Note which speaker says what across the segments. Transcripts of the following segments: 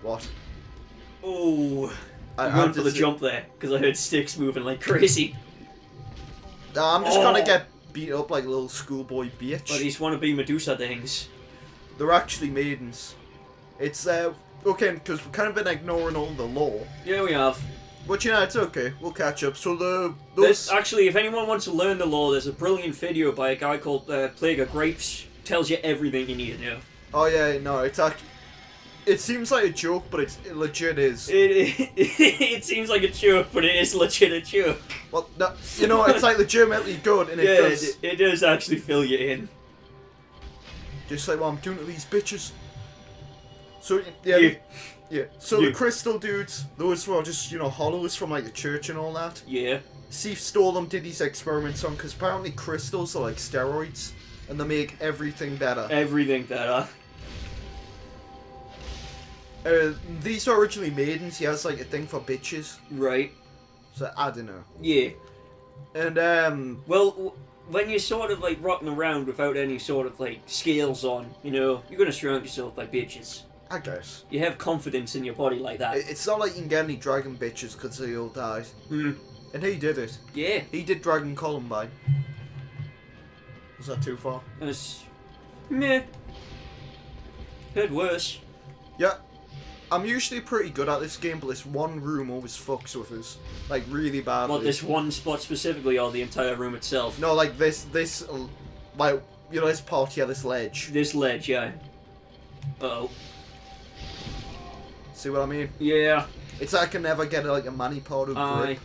Speaker 1: What?
Speaker 2: Oh, I went for the jump there because I heard sticks moving like crazy.
Speaker 1: I'm just gonna get beat up like a little schoolboy bitch.
Speaker 2: But these wannabe Medusa things.
Speaker 1: They're actually maidens. It's okay, because we've kind of been ignoring all the lore.
Speaker 2: Yeah, we have.
Speaker 1: But you know, it's okay. We'll catch up. So
Speaker 2: Actually, if anyone wants to learn the lore, there's a brilliant video by a guy called Plague of Grapes. Tells you everything you need to know.
Speaker 1: Oh yeah, no, it's actually. It seems like a joke, but it legit is.
Speaker 2: It seems like a joke, but it is legit a joke.
Speaker 1: Well, no, you know, it's like legitimately good, and
Speaker 2: it does actually fill you in.
Speaker 1: Just like what I'm doing to these bitches. So yeah. So the crystal dudes, those were just hollows from like the church and all that.
Speaker 2: Yeah.
Speaker 1: Steve stole them, did these experiments on, because apparently crystals are like steroids, and they make everything better.
Speaker 2: Everything better.
Speaker 1: These are originally maidens. He has like a thing for bitches.
Speaker 2: Right.
Speaker 1: So I don't know.
Speaker 2: Yeah.
Speaker 1: And
Speaker 2: well, when you're sort of like rotting around without any sort of like scales on, you're gonna surround yourself by bitches.
Speaker 1: I guess.
Speaker 2: You have confidence in your body like that.
Speaker 1: It's not like you can get any dragon bitches because they all died.
Speaker 2: Hmm.
Speaker 1: And he did it.
Speaker 2: Yeah.
Speaker 1: He did Dragon Columbine. Was that too far?
Speaker 2: Meh. Heard worse.
Speaker 1: Yeah. I'm usually pretty good at this game, but this one room always fucks with us. Like, really badly.
Speaker 2: What, this one spot specifically, or the entire room itself?
Speaker 1: No, like this, like, this part here, this ledge.
Speaker 2: This ledge, yeah. Uh-oh.
Speaker 1: See what I mean?
Speaker 2: Yeah.
Speaker 1: It's like I can never get, like, a mani powder grip.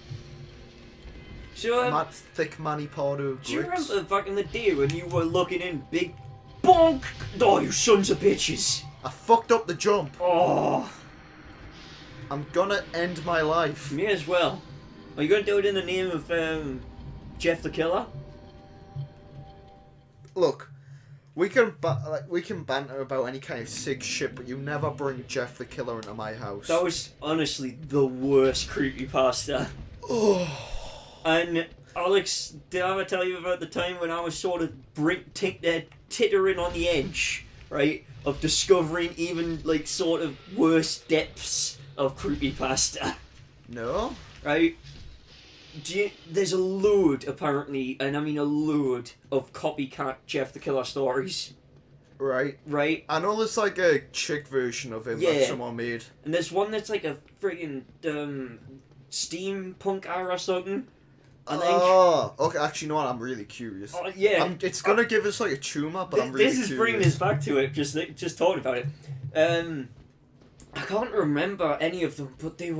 Speaker 2: Sure.
Speaker 1: Thick mani powder grips.
Speaker 2: Do you remember back in the day when you were looking in big bonk? Oh, you sons of bitches.
Speaker 1: I fucked up the jump.
Speaker 2: Oh.
Speaker 1: I'm gonna end my life.
Speaker 2: Me as well. Are you gonna do it in the name of Jeff the Killer?
Speaker 1: Look, we can banter about any kind of sig shit, but you never bring Jeff the Killer into my house.
Speaker 2: That was honestly the worst creepypasta.
Speaker 1: Oh.
Speaker 2: And Alex, did I ever tell you about the time when I was sort of tittering on the edge, right, of discovering even like sort of worse depths of creepypasta?
Speaker 1: No.
Speaker 2: Right? There's a load, apparently, and I mean a load, of copycat Jeff the Killer stories.
Speaker 1: Right.
Speaker 2: Right?
Speaker 1: I know there's like a chick version of him that someone made.
Speaker 2: And there's one that's like a friggin' steampunk era or something. I think.
Speaker 1: Oh, okay. Actually, you know what? I'm really curious.
Speaker 2: Yeah.
Speaker 1: It's gonna give us like a tumor, but I'm really curious.
Speaker 2: This is bringing us back to it, just talking about it. I can't remember any of them, but they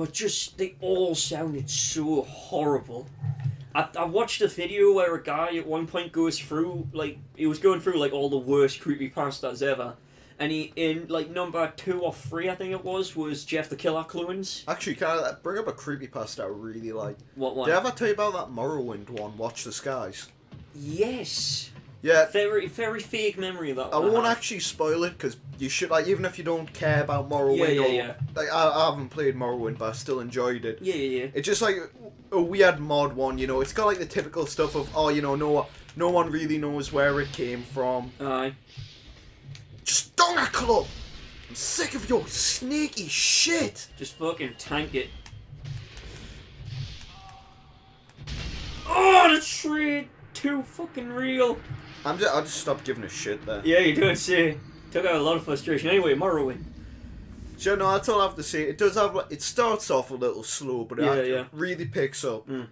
Speaker 2: all sounded so horrible. I watched a video where a guy at one point goes through, like, he was going through, like, all the worst creepypastas ever. And he, in, like, number 2 or 3, I think it was Jeff the Killer Clunes.
Speaker 1: Actually, can I bring up a creepypasta I really like?
Speaker 2: What one?
Speaker 1: Did I ever tell you about that Morrowind one, Watch the Skies?
Speaker 2: Yes.
Speaker 1: Yeah.
Speaker 2: Very, very vague memory of that
Speaker 1: I
Speaker 2: one.
Speaker 1: won't actually spoil it, because you should, like, even if you don't care about Morrowind
Speaker 2: Yeah.
Speaker 1: Like, I haven't played Morrowind, but I still enjoyed it.
Speaker 2: Yeah.
Speaker 1: It's just like a weird mod one, It's got, like, the typical stuff of, no one really knows where it came from.
Speaker 2: Aye.
Speaker 1: Just don't club! I'm sick of your sneaky shit!
Speaker 2: Just fucking tank it. Oh, the tree! Too fucking real.
Speaker 1: I just stopped giving a shit there.
Speaker 2: Yeah, you do see. Took out a lot of frustration. Anyway, Morrowind.
Speaker 1: So no, that's all I have to say. It does have, it starts off a little slow, but it really picks up. Now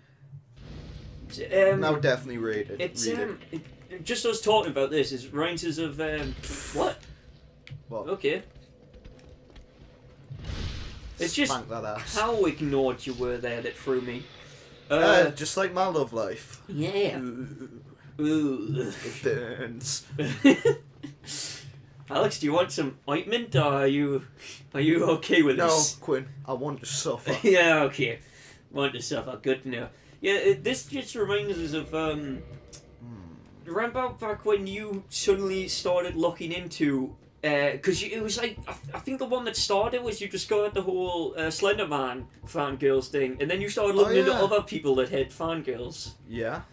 Speaker 1: definitely rate it.
Speaker 2: It's just us talking about this is reminds us of what?
Speaker 1: What?
Speaker 2: Okay. It's just
Speaker 1: that ass.
Speaker 2: how ignored you were there that threw me.
Speaker 1: Just like my love life.
Speaker 2: Yeah. Ooh.
Speaker 1: It burns.
Speaker 2: Alex, do you want some ointment, or are you okay with this?
Speaker 1: No, Quinn. I want to suffer.
Speaker 2: Yeah, okay. Want to suffer. Good to know. Yeah, this just reminds us of remember back when you suddenly started looking into. Because it was like, I think the one that started was you discovered the whole Slender Man fangirls thing, and then you started looking into other people that had fangirls.
Speaker 1: Yeah.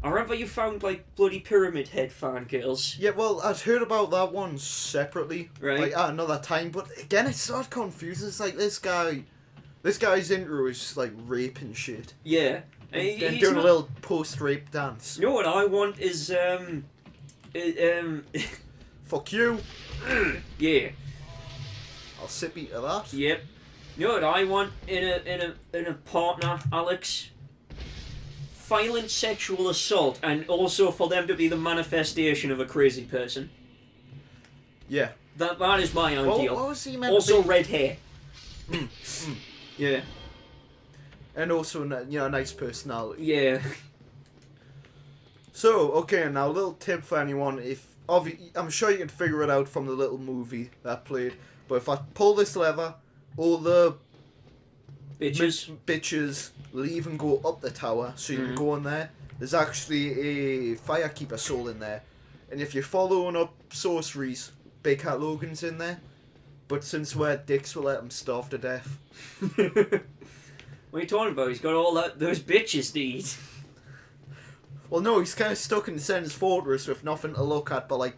Speaker 2: I remember you found, like, bloody Pyramid Head fangirls.
Speaker 1: Yeah, well, I'd heard about that one separately,
Speaker 2: Right.
Speaker 1: like, at another time, but again, it's not confusing. It's like, this guy's intro is, like, rape and shit.
Speaker 2: Yeah.
Speaker 1: And
Speaker 2: He's
Speaker 1: doing
Speaker 2: not...
Speaker 1: a little post-rape dance.
Speaker 2: You know what I want is,
Speaker 1: Fuck you.
Speaker 2: yeah.
Speaker 1: I'll sip eat of that.
Speaker 2: Yep. You know what I want in a partner, Alex? Violent sexual assault, and also for them to be the manifestation of a crazy person.
Speaker 1: Yeah.
Speaker 2: That is my ideal.
Speaker 1: What was he meant
Speaker 2: Also
Speaker 1: to be?
Speaker 2: red hair. Yeah.
Speaker 1: And also, a nice personality.
Speaker 2: Yeah.
Speaker 1: So, okay, now a little tip for anyone. I'm sure you can figure it out from the little movie that played. But if I pull this lever, all the bitches leave and go up the tower, so you can go in there. There's actually a Firekeeper soul in there. And if you're following up sorceries, Big Cat Logan's in there. But since we're dicks, we'll let him starve to death.
Speaker 2: What are you talking about? He's got all those bitches to eat.
Speaker 1: Well, no, he's kind of stuck in Sen's fortress with nothing to look at but, like,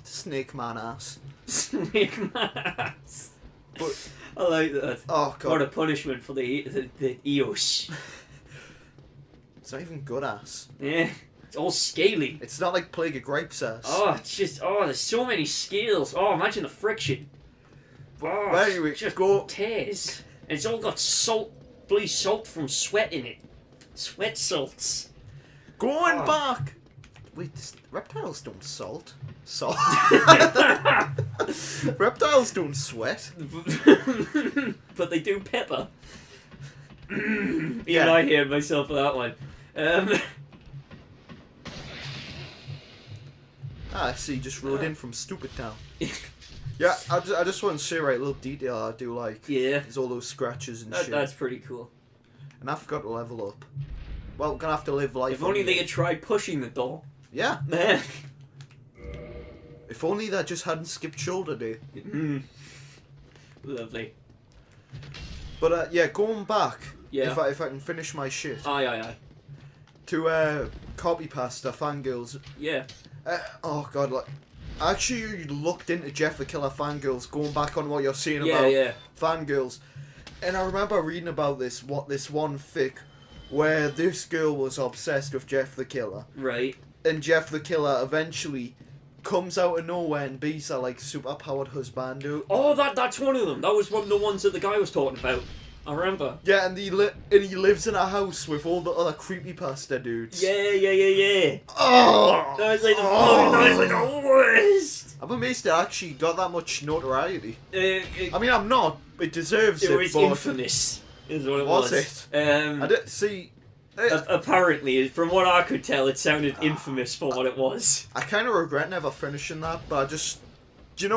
Speaker 1: Snake Man ass.
Speaker 2: Snake Man ass.
Speaker 1: But,
Speaker 2: I like that.
Speaker 1: oh, God.
Speaker 2: What a punishment for the Eos.
Speaker 1: It's not even good ass.
Speaker 2: Yeah. It's all scaly.
Speaker 1: It's not like Plague of Gripes ass.
Speaker 2: Oh, it's just... Oh, there's so many scales. Oh, imagine the friction. Oh,
Speaker 1: Well, anyway,
Speaker 2: it just
Speaker 1: go...
Speaker 2: tears. And it's all got bloody salt from sweat in it. Sweat salts.
Speaker 1: Going back! Wait, reptiles don't salt. Salt? Reptiles don't sweat.
Speaker 2: But they do pepper. Even
Speaker 1: Yeah.
Speaker 2: I hear myself for that one.
Speaker 1: I see, just rode in from Stupid Town. Yeah, I just want to say, right, a little detail I do like.
Speaker 2: Yeah.
Speaker 1: Is all those scratches and shit.
Speaker 2: That's pretty cool.
Speaker 1: And I forgot to level up. Well, gonna have to live life.
Speaker 2: If only they had tried pushing the door.
Speaker 1: Yeah.
Speaker 2: Man.
Speaker 1: If only that just hadn't skipped shoulder day.
Speaker 2: Lovely.
Speaker 1: But yeah, going back.
Speaker 2: Yeah.
Speaker 1: If I can finish my shit.
Speaker 2: Aye.
Speaker 1: To copy pasta fangirls.
Speaker 2: Yeah.
Speaker 1: Oh god, like actually you looked into Jeff the Killer fangirls, going back on what you're saying about fangirls. And I remember reading about this one fic where this girl was obsessed with Jeff the Killer.
Speaker 2: Right.
Speaker 1: And Jeff the Killer eventually comes out of nowhere and beats her like superpowered husbando.
Speaker 2: Oh, that's one of them. That was one of the ones that the guy was talking about. I remember.
Speaker 1: Yeah, and he lives in a house with all the other creepypasta dudes.
Speaker 2: Yeah.
Speaker 1: Oh!
Speaker 2: That was like the worst.
Speaker 1: I'm amazed it actually got that much notoriety.
Speaker 2: It
Speaker 1: I mean, I'm not. It deserves it.
Speaker 2: was
Speaker 1: but
Speaker 2: infamous, is what it was.
Speaker 1: Was it?
Speaker 2: I
Speaker 1: did see.
Speaker 2: Apparently, from what I could tell, it sounded infamous for what it was.
Speaker 1: I kind of regret never finishing that, but I just. Do you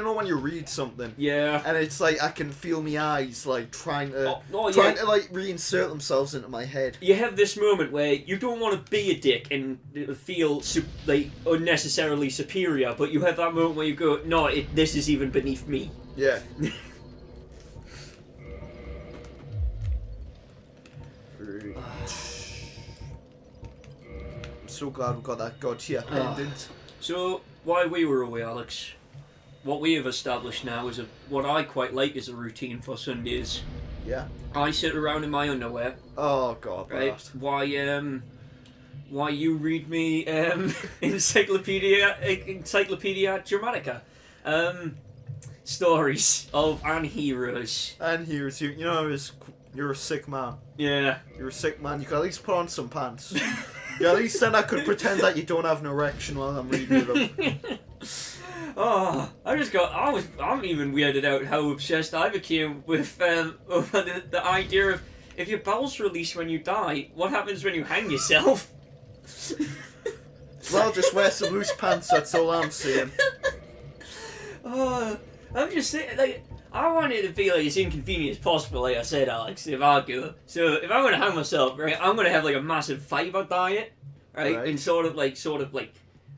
Speaker 1: know when you read something?
Speaker 2: Yeah.
Speaker 1: And it's like I can feel my eyes like trying to like reinsert themselves into my head.
Speaker 2: You have this moment where you don't want to be a dick and feel like unnecessarily superior, but you have that moment where you go, no, this is even beneath me.
Speaker 1: Yeah. I'm so glad we got that god tier pendant.
Speaker 2: So, while we were away, Alex, what we have established now is what I quite like as a routine for Sundays.
Speaker 1: Yeah.
Speaker 2: I sit around in my underwear.
Speaker 1: Oh god,
Speaker 2: right? Why you read me Encyclopedia Dramatica, stories of heroes.
Speaker 1: And here's you know you're a sick man.
Speaker 2: Yeah.
Speaker 1: You're a sick man. You could at least put on some pants. Yeah, at least then I could pretend that you don't have an erection while I'm reading them.
Speaker 2: Oh, I'm even weirded out how obsessed I became with over the idea of if your bowels release when you die, what happens when you hang yourself?
Speaker 1: Well, just wear some loose pants, that's all I'm saying.
Speaker 2: Oh, I'm just saying, like, I want it to be like as inconvenient as possible, like I said, Alex, if I go. So if I'm gonna hang myself, right, I'm gonna have like a massive fibre diet, right? And sort of like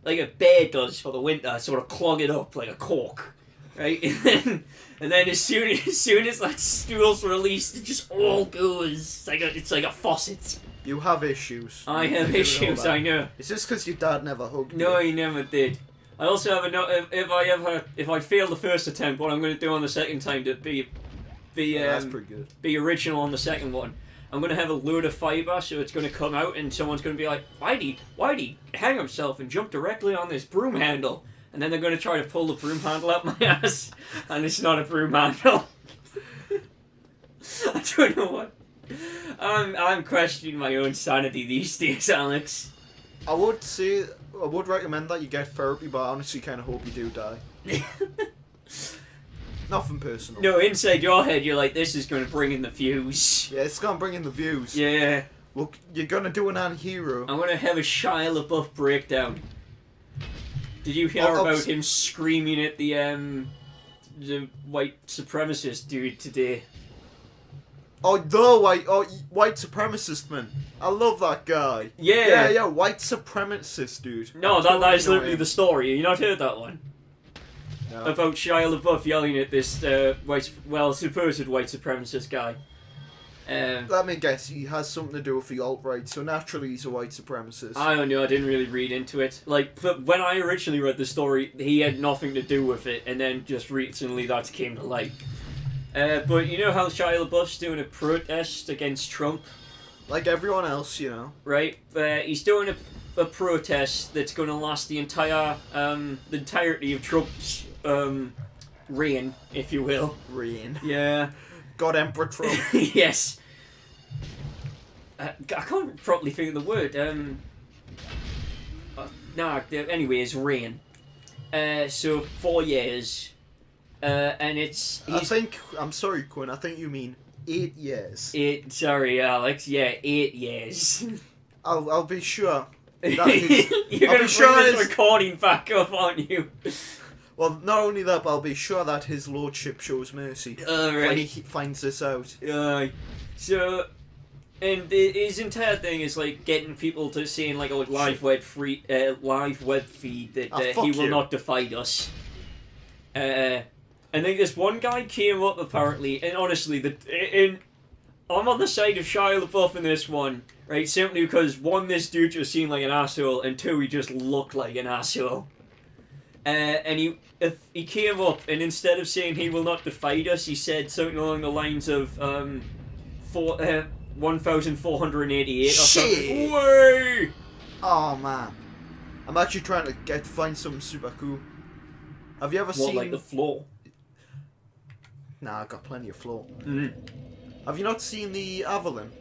Speaker 2: a bear does for the winter, sort of clog it up like a cork, right? And then as soon as that stool's released, it just all goes. It's like a faucet.
Speaker 1: You have issues.
Speaker 2: I have issues, I know.
Speaker 1: It's just because your dad never hugged you.
Speaker 2: No, he never did. I also have a note. If I fail the first attempt, what I'm going to do on the second time to be
Speaker 1: that's pretty good.
Speaker 2: Be original on the second one. I'm going to have a load of fibre, so it's going to come out, and someone's going to be like, why'd he hang himself and jump directly on this broom handle? And then they're going to try to pull the broom handle up my ass, and it's not a broom handle. I don't know what. I'm questioning my own sanity these days, Alex.
Speaker 1: I would recommend that you get therapy, but I honestly kind of hope you do die. Nothing personal.
Speaker 2: No, inside your head, you're like, this is going to bring in the views.
Speaker 1: Yeah, it's going to bring in the views.
Speaker 2: Yeah.
Speaker 1: Look, you're going to do an anti-hero.
Speaker 2: I'm going to have a Shia LaBeouf breakdown. Did you hear about him screaming at the white supremacist dude today?
Speaker 1: Oh, the white supremacist man. I love that guy.
Speaker 2: Yeah.
Speaker 1: White supremacist dude.
Speaker 2: No, that is literally the story. You not heard that one? No. About Shia LaBeouf yelling at this supposed white supremacist guy.
Speaker 1: Let me guess, he has something to do with the alt-right, so naturally he's a white supremacist.
Speaker 2: I don't know, I didn't really read into it. But when I originally read the story, he had nothing to do with it, and then just recently that came to light. But you know how Shia LaBeouf's doing a protest against Trump? Like
Speaker 1: everyone else, you know.
Speaker 2: Right? He's doing a protest that's going to last the entirety of Trump's reign, if you will.
Speaker 1: Reign.
Speaker 2: Yeah.
Speaker 1: God Emperor Trump.
Speaker 2: Yes. I can't properly think of the word. Anyway, it's reign. So 4 years. And it's...
Speaker 1: I'm sorry, Quinn, I think you mean 8 years.
Speaker 2: Sorry, Alex. Yeah, 8 years.
Speaker 1: I'll be sure.
Speaker 2: You're going to bring this recording back up, aren't you?
Speaker 1: Well, not only that, but I'll be sure that his lordship shows mercy when he finds this out.
Speaker 2: So, and his entire thing is like getting people to see in like a live web feed that he will not defy us. And then this one guy came up apparently, and honestly, I'm on the side of Shia LaBeouf in this one, right? Simply because one, this dude just seemed like an asshole, and two, he just looked like an asshole. And he came up, and instead of saying he will not defy us, he said something along the lines of 1,488 or something. Way!
Speaker 1: Oh man, I'm actually trying to find something super cool. Have you ever seen
Speaker 2: like the floor?
Speaker 1: Nah, I've got plenty of floor.
Speaker 2: Mm.
Speaker 1: Have you not seen the Avalon?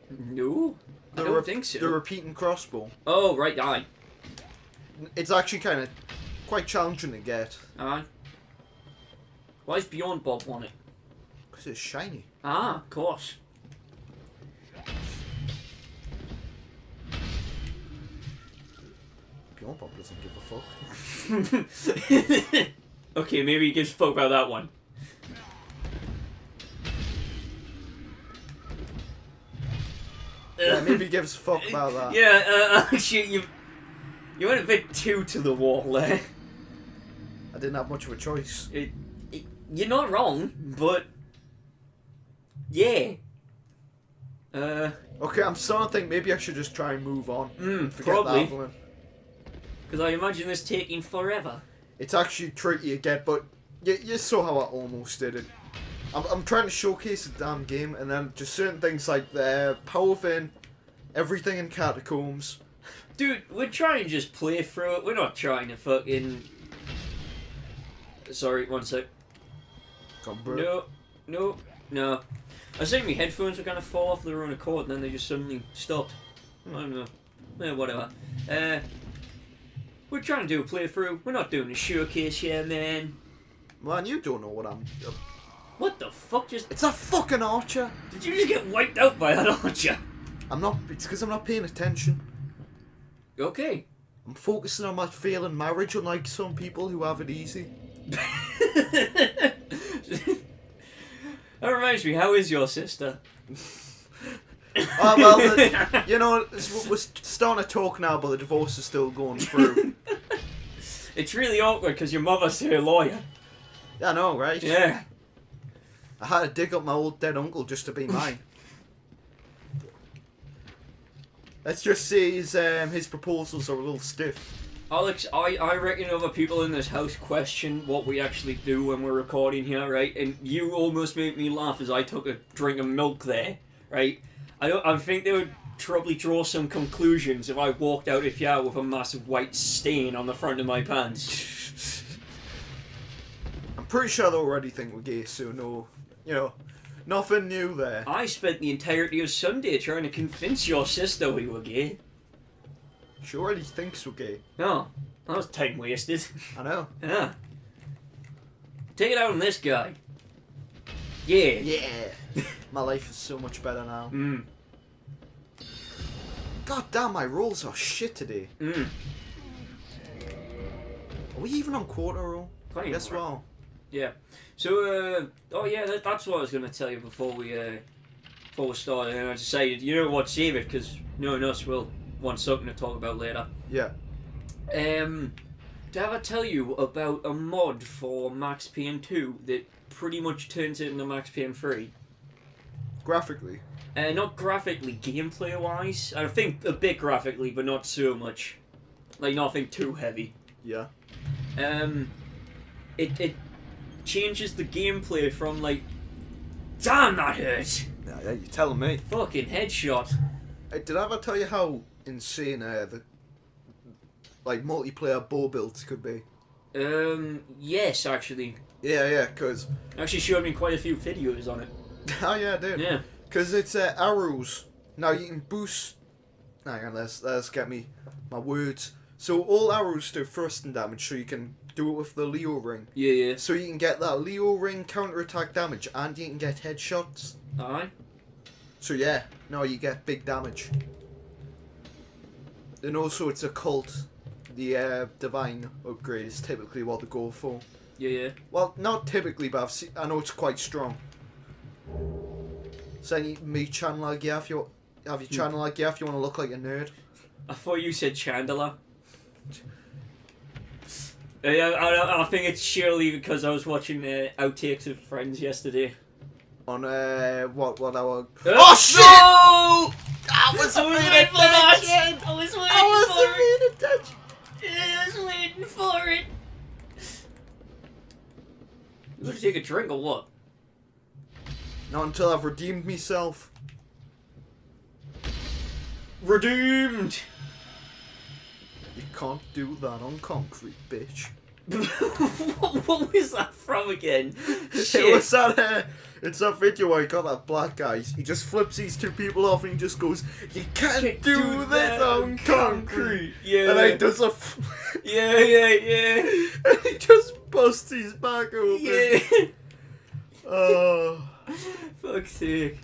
Speaker 2: No, I don't think so.
Speaker 1: The repeating crossbow.
Speaker 2: Oh right, aye.
Speaker 1: It's actually kind of quite challenging to get.
Speaker 2: Aye. Why is Beyond Bob on it?
Speaker 1: Because it's shiny.
Speaker 2: Ah, of course.
Speaker 1: Beyond Bob doesn't give a fuck.
Speaker 2: Okay, maybe he gives a fuck about that one.
Speaker 1: Yeah, maybe he gives a fuck about that.
Speaker 2: Yeah, actually, you went a bit too to the wall there.
Speaker 1: I didn't have much of a choice.
Speaker 2: You're not wrong, but... Yeah.
Speaker 1: Okay, I'm starting to think maybe I should just try and move on. Forget
Speaker 2: probably.
Speaker 1: The Avalon.
Speaker 2: Because I imagine this taking forever.
Speaker 1: It's actually tricky to get, but you saw how I almost did it. I'm trying to showcase the damn game, and then just certain things like the power fin, everything in catacombs.
Speaker 2: Dude, we're trying to just play through it. We're not trying to fucking... Sorry, one sec. No. I was thinking my headphones were going to fall off their own accord, and then they just suddenly stopped. I don't know. Yeah, whatever. We're trying to do a playthrough. We're not doing a showcase here, man.
Speaker 1: Man, you don't know what I'm...
Speaker 2: What the fuck just...
Speaker 1: It's a fucking archer!
Speaker 2: Did you just get wiped out by that archer?
Speaker 1: I'm not... It's because I'm not paying attention.
Speaker 2: Okay.
Speaker 1: I'm focusing on my failing marriage, unlike some people who have it easy.
Speaker 2: That reminds me, how is your sister?
Speaker 1: You know, we're starting to talk now, but the divorce is still going through.
Speaker 2: It's really awkward because your mother's her lawyer.
Speaker 1: Yeah, I know, right?
Speaker 2: Yeah.
Speaker 1: I had to dig up my old dead uncle just to be mine. Let's just say his proposals are a little stiff.
Speaker 2: Alex, I reckon other people in this house question what we actually do when we're recording here, right? And you almost made me laugh as I took a drink of milk there, right? I think they would probably draw some conclusions if I walked out of here with a massive white stain on the front of my pants.
Speaker 1: I'm pretty sure they already think we're gay, so no, nothing new there.
Speaker 2: I spent the entirety of Sunday trying to convince your sister we were gay.
Speaker 1: She already thinks we're gay.
Speaker 2: No, that was time wasted.
Speaker 1: I know.
Speaker 2: Yeah. Take it out on this guy. Yeah.
Speaker 1: Yeah. My life is so much better now.
Speaker 2: Mm.
Speaker 1: God damn, my rolls are shit today.
Speaker 2: Mm.
Speaker 1: Are we even on quarter roll? Yes, well.
Speaker 2: Yeah. So, that's what I was going to tell you before we started. And I decided, you know what, save it, because knowing us, we'll want something to talk about later.
Speaker 1: Yeah.
Speaker 2: Did I ever tell you about a mod for Max Payne 2 that pretty much turns it into Max Payne 3?
Speaker 1: Graphically?
Speaker 2: Not graphically, gameplay-wise. I think a bit graphically, but not so much. Like, nothing too heavy.
Speaker 1: Yeah.
Speaker 2: It changes the gameplay from, like... Damn, that hurt!
Speaker 1: Yeah, you're telling me.
Speaker 2: Fucking headshot.
Speaker 1: Did I ever tell you how insane the multiplayer bow builds could be?
Speaker 2: Yes, actually.
Speaker 1: Yeah, because...
Speaker 2: Actually showed me quite a few videos on it.
Speaker 1: Oh, yeah, I did.
Speaker 2: Yeah.
Speaker 1: Because it's arrows. Now, you can boost... Hang on, let's get me my words. So, all arrows do thrusting damage, so you can do it with the Leo ring.
Speaker 2: Yeah.
Speaker 1: So, you can get that Leo ring counter-attack damage, and you can get headshots.
Speaker 2: Alright.
Speaker 1: So, yeah, now you get big damage. And also, it's a cult. The divine upgrade is typically what they go for.
Speaker 2: Yeah.
Speaker 1: Well, not typically, but I know it's quite strong. So you me channel like yeah if you have your channel like yeah if you want to look like a nerd.
Speaker 2: I thought you said Chandler. I think it's surely because I was watching outtakes of Friends yesterday.
Speaker 1: On what our
Speaker 2: oh shit! No!
Speaker 1: I was waiting for that.
Speaker 2: I was waiting for it. You gonna take a drink or what?
Speaker 1: Not until I've redeemed myself.
Speaker 2: Redeemed!
Speaker 1: You can't do that on concrete, bitch.
Speaker 2: what was that from again? Shit.
Speaker 1: It was that, it's that video where he got that black guy. He just flips these two people off and he just goes, you can't do this on concrete.
Speaker 2: Yeah.
Speaker 1: And he does a...
Speaker 2: yeah.
Speaker 1: And he just busts his back open.
Speaker 2: Yeah.
Speaker 1: Oh...
Speaker 2: Fuck's sake.